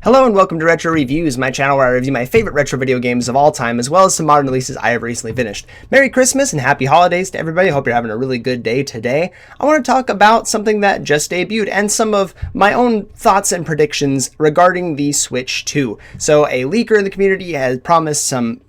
Hello and welcome to Retro Reviews, my channel where I review my favorite retro video games of all time, as well as some modern releases I have recently finished. Merry Christmas and Happy Holidays to everybody. Hope you're having a really good day today. I want to talk about something that just debuted and some of my own thoughts and predictions regarding the Switch 2. So a leaker in the community has promised some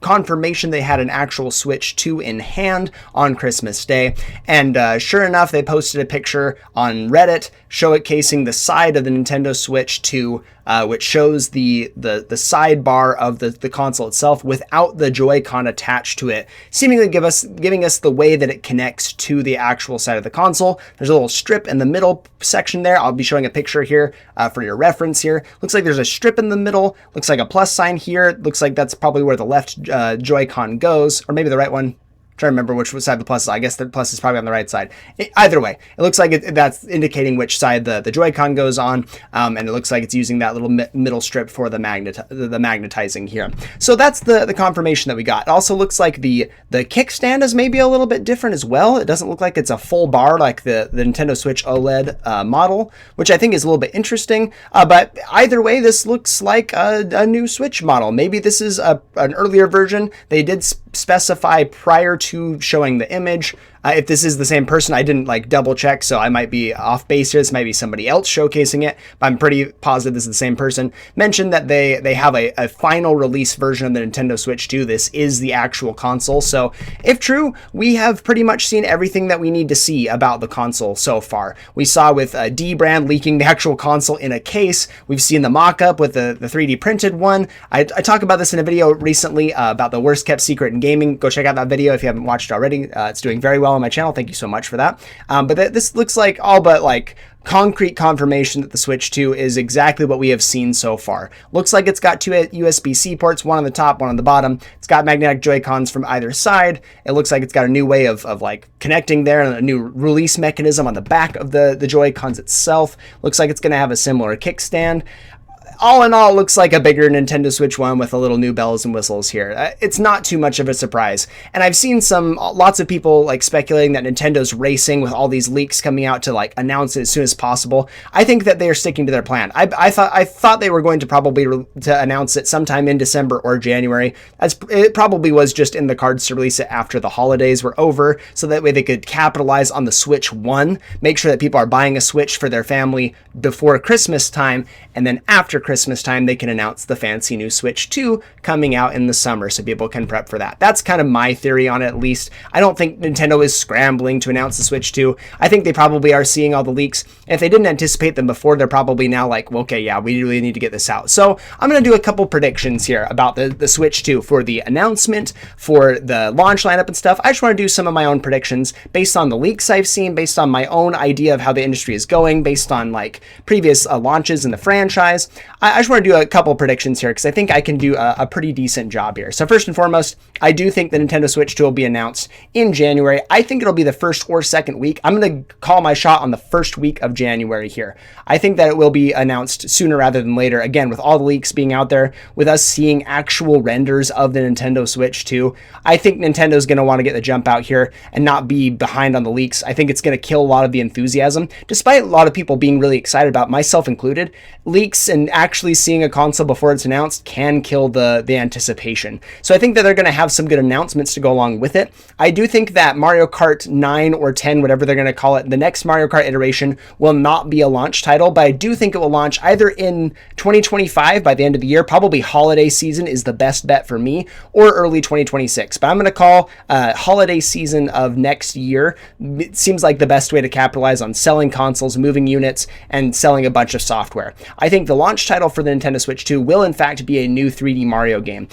confirmation they had an actual Switch 2 in hand on Christmas Day, and sure enough, they posted a picture on Reddit showcasing the side of the Nintendo Switch 2, which shows the sidebar of the console itself without the Joy-Con attached to it, seemingly giving us the way that it connects to the actual side of the console. There's a little strip in the middle section there. I'll be showing a picture here for your reference here. Looks like there's a strip in the middle. Looks like a plus sign here. Looks like that's probably where the left Joy-Con goes, or maybe the right one. Trying to remember which side the plus is. I guess the plus is probably on the right side. Either way, it looks like that's indicating which side the Joy-Con goes on, and it looks like it's using that little middle strip for the magnetizing here. So that's the confirmation that we got. It also looks like the kickstand is maybe a little bit different as well. It doesn't look like it's a full bar like the Nintendo Switch OLED model, which I think is a little bit interesting. But either way, this looks like a new Switch model. Maybe this is an earlier version. They did specify prior to showing the image. If this is the same person, I didn't double check, so I might be off base here. This might be somebody else showcasing it, but I'm pretty positive this is the same person. Mentioned that they have a final release version of the Nintendo Switch 2. This is the actual console, so if true, we have pretty much seen everything that we need to see about the console so far. We saw with Dbrand leaking the actual console in a case. We've seen the mock-up with the 3D printed one. I talked about this in a video recently about the worst kept secret in gaming. Go check out that video if you haven't watched it already. It's doing very well on my channel. Thank you so much for that. But this looks like all but concrete confirmation that the Switch 2 is exactly what we have seen so far. Looks like it's got two USB-C ports, one on the top, one on the bottom. It's got magnetic Joy-Cons from either side. It looks like it's got a new way of connecting there, and a new release mechanism on the back of the Joy-Cons itself. Looks like it's going to have a similar kickstand. All in all, it looks like a bigger Nintendo Switch 1 with a little new bells and whistles here. It's not too much of a surprise. And I've seen lots of people speculating that Nintendo's racing with all these leaks coming out to announce it as soon as possible. I think that they are sticking to their plan. I thought they were going to probably to announce it sometime in December or January. It probably was just in the cards to release it after the holidays were over, so that way they could capitalize on the Switch 1, make sure that people are buying a Switch for their family before Christmas time, and then after Christmas time, they can announce the fancy new Switch 2 coming out in the summer so people can prep for that. That's kind of my theory on it, at least. I don't think Nintendo is scrambling to announce the Switch 2. I think they probably are seeing all the leaks. And if they didn't anticipate them before, they're probably now well, okay, yeah, we really need to get this out. So I'm going to do a couple predictions here about the Switch 2 for the announcement, for the launch lineup and stuff. I just want to do some of my own predictions based on the leaks I've seen, based on my own idea of how the industry is going, based on previous launches in the franchise. I just want to do a couple predictions here because I think I can do a pretty decent job here. So first and foremost, I do think the Nintendo Switch 2 will be announced in January. I think it'll be the first or second week. I'm going to call my shot on the first week of January here. I think that it will be announced sooner rather than later. Again, with all the leaks being out there, with us seeing actual renders of the Nintendo Switch 2, I think Nintendo's going to want to get the jump out here and not be behind on the leaks. I think it's going to kill a lot of the enthusiasm. Despite a lot of people being really excited about, myself included, leaks and actually seeing a console before it's announced can kill the anticipation. So I think that they're going to have some good announcements to go along with it. I do think that Mario Kart 9 or 10, whatever they're going to call it, the next Mario Kart iteration will not be a launch title, but I do think it will launch either in 2025 by the end of the year, probably holiday season is the best bet for me, or early 2026. But I'm going to call holiday season of next year. It seems like the best way to capitalize on selling consoles, moving units, and selling a bunch of software. I think the launch title for the Nintendo Switch 2 will in fact be a new 3D Mario game.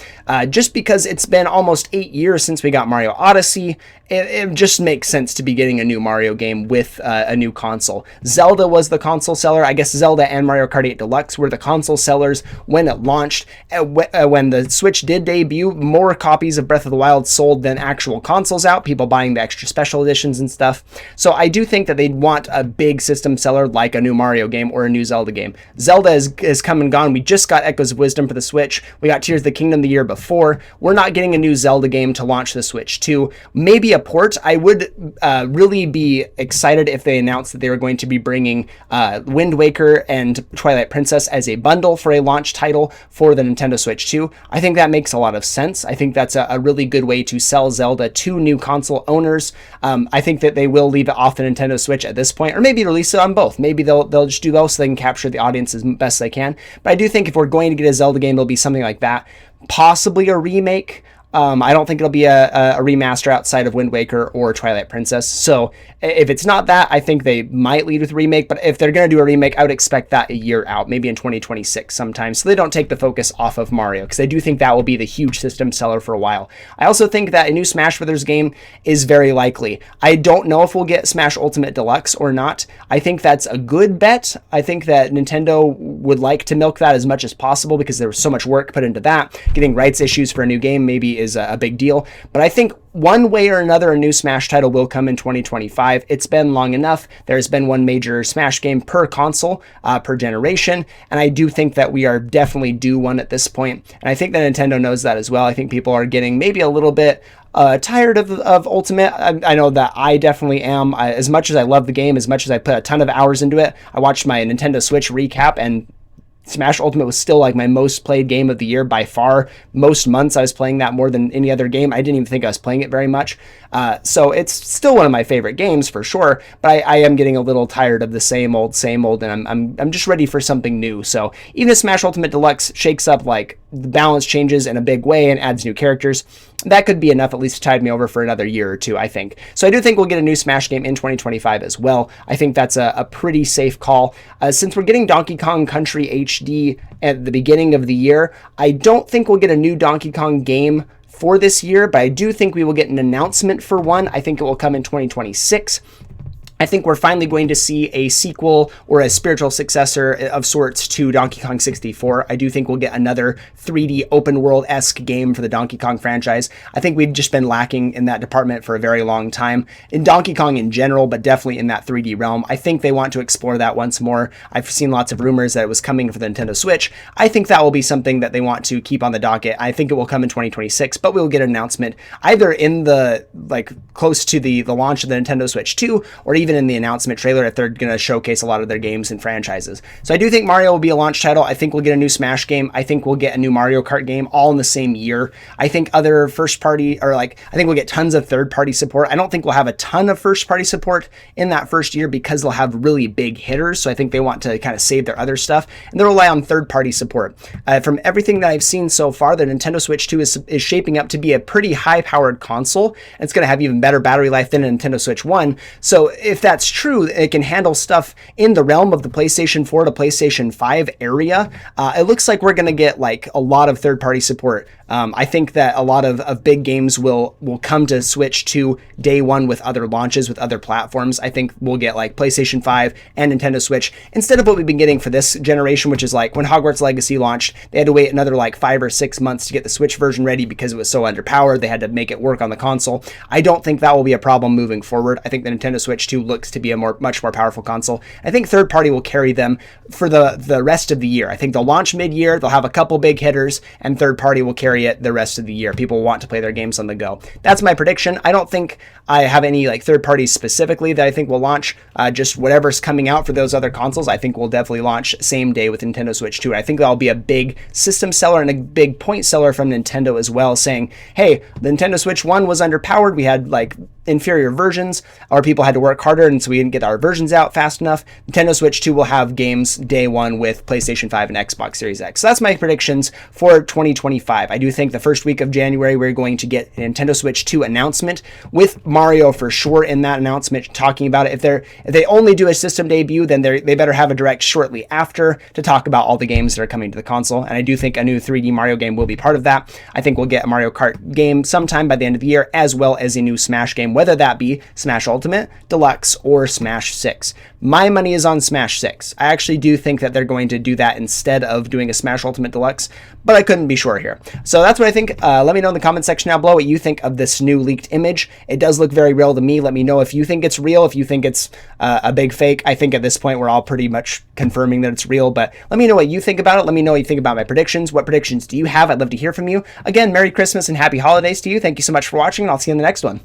Just because it's been almost 8 years since we got Mario Odyssey, it just makes sense to be getting a new Mario game with a new console. Zelda was the console seller. I guess Zelda and Mario Kart 8 Deluxe were the console sellers when it launched. When the Switch did debut, more copies of Breath of the Wild sold than actual consoles out, people buying the extra special editions and stuff. So I do think that they'd want a big system seller like a new Mario game or a new Zelda game. Zelda has come come and gone. We just got Echoes of Wisdom for the Switch. We got Tears of the Kingdom the year before. We're not getting a new Zelda game to launch the Switch 2. Maybe a port. I would really be excited if they announced that they were going to be bringing Wind Waker and Twilight Princess as a bundle for a launch title for the Nintendo Switch 2. I think that makes a lot of sense. I think that's a really good way to sell Zelda to new console owners. I think that they will leave it off the Nintendo Switch at this point, or maybe release it on both. Maybe they'll just do both so they can capture the audience as best they can. But I do think if we're going to get a Zelda game, it'll be something like that. Possibly a remake. I don't think it'll be a remaster outside of Wind Waker or Twilight Princess. So if it's not that, I think they might lead with remake. But if they're going to do a remake, I would expect that a year out, maybe in 2026 sometime. So they don't take the focus off of Mario, because I do think that will be the huge system seller for a while. I also think that a new Smash Brothers game is very likely. I don't know if we'll get Smash Ultimate Deluxe or not. I think that's a good bet. I think that Nintendo would like to milk that as much as possible, because there was so much work put into that. Getting rights issues for a new game maybe is a big deal. But I think one way or another, a new Smash title will come in 2025. It's been long enough. There's been one major Smash game per console, per generation, and I do think that we are definitely due one at this point. And I think that Nintendo knows that as well. I think people are getting maybe a little bit tired of Ultimate. I know that I definitely am. As much as I love the game, as much as I put a ton of hours into it, I watched my Nintendo Switch recap, and Smash Ultimate was still like my most played game of the year by far. Most months I was playing that more than any other game. I didn't even think I was playing it very much. So it's still one of my favorite games for sure, but I am getting a little tired of the same old, and I'm just ready for something new. So even if Smash Ultimate Deluxe shakes up, like the balance changes in a big way and adds new characters, that could be enough at least to tide me over for another year or two, I think. So I do think we'll get a new Smash game in 2025 as well. I think that's a pretty safe call. Since we're getting Donkey Kong Country HD at the beginning of the year, I don't think we'll get a new Donkey Kong game for this year, but I do think we will get an announcement for one. I think it will come in 2026. I think we're finally going to see a sequel or a spiritual successor of sorts to Donkey Kong 64. I do think we'll get another 3D open world-esque game for the Donkey Kong franchise. I think we've just been lacking in that department for a very long time, in Donkey Kong in general, but definitely in that 3D realm. I think they want to explore that once more. I've seen lots of rumors that it was coming for the Nintendo Switch. I think that will be something that they want to keep on the docket. I think it will come in 2026, but we'll get an announcement either in the, like, close to the launch of the Nintendo Switch 2, or even in the announcement trailer if they're going to showcase a lot of their games and franchises. So I do think Mario will be a launch title. I think we'll get a new Smash game. I think we'll get a new Mario Kart game all in the same year. I think other first party, I think we'll get tons of third party support. I don't think we'll have a ton of first party support in that first year, because they'll have really big hitters. So I think they want to kind of save their other stuff, and they'll rely on third party support. From everything that I've seen so far, the Nintendo Switch 2 is shaping up to be a pretty high powered console, and it's going to have even better battery life than a Nintendo Switch 1. So if that's true, it can handle stuff in the realm of the PlayStation 4 to PlayStation 5 area. It looks like we're going to get like a lot of third-party support. I think that a lot of big games will come to Switch 2 day one with other launches, with other platforms. I think we'll get like PlayStation 5 and Nintendo Switch instead of what we've been getting for this generation, which is like when Hogwarts Legacy launched, they had to wait another like 5 or 6 months to get the Switch version ready because it was so underpowered. They had to make it work on the console. I don't think that will be a problem moving forward. I think the Nintendo Switch 2 looks to be a much more powerful console. I think third party will carry them for the rest of the year. I think they'll launch mid-year, they'll have a couple big hitters, and third party will carry it the rest of the year. People want to play their games on the go. That's my prediction. I don't think I have any like third parties specifically that I think will launch. Just whatever's coming out for those other consoles, I think will definitely launch same day with Nintendo Switch 2. I think that'll be a big system seller and a big point seller from Nintendo as well, saying, hey, the Nintendo Switch 1 was underpowered. We had like inferior versions, or people had to work harder, and so we didn't get our versions out fast enough. Nintendo Switch 2 will have games day one with PlayStation 5 and Xbox Series X. So that's my predictions for 2025. I do think the first week of January we're going to get a Nintendo Switch 2 announcement with Mario for sure in that announcement talking about it. If they only do a system debut, then they better have a direct shortly after to talk about all the games that are coming to the console. And I do think a new 3D Mario game will be part of that. I think we'll get a Mario Kart game sometime by the end of the year, as well as a new Smash game, whether that be Smash Ultimate, Deluxe, or Smash 6. My money is on Smash 6. I actually do think that they're going to do that instead of doing a Smash Ultimate Deluxe, but I couldn't be sure here. So So that's what I think. Let me know in the comment section down below what you think of this new leaked image. It does look very real to me. Let me know if you think it's real, if you think it's a big fake. I think at this point we're all pretty much confirming that it's real, but let me know what you think about it. Let me know what you think about my predictions. What predictions do you have? I'd love to hear from you. Again, Merry Christmas and Happy Holidays to you. Thank you so much for watching, and I'll see you in the next one.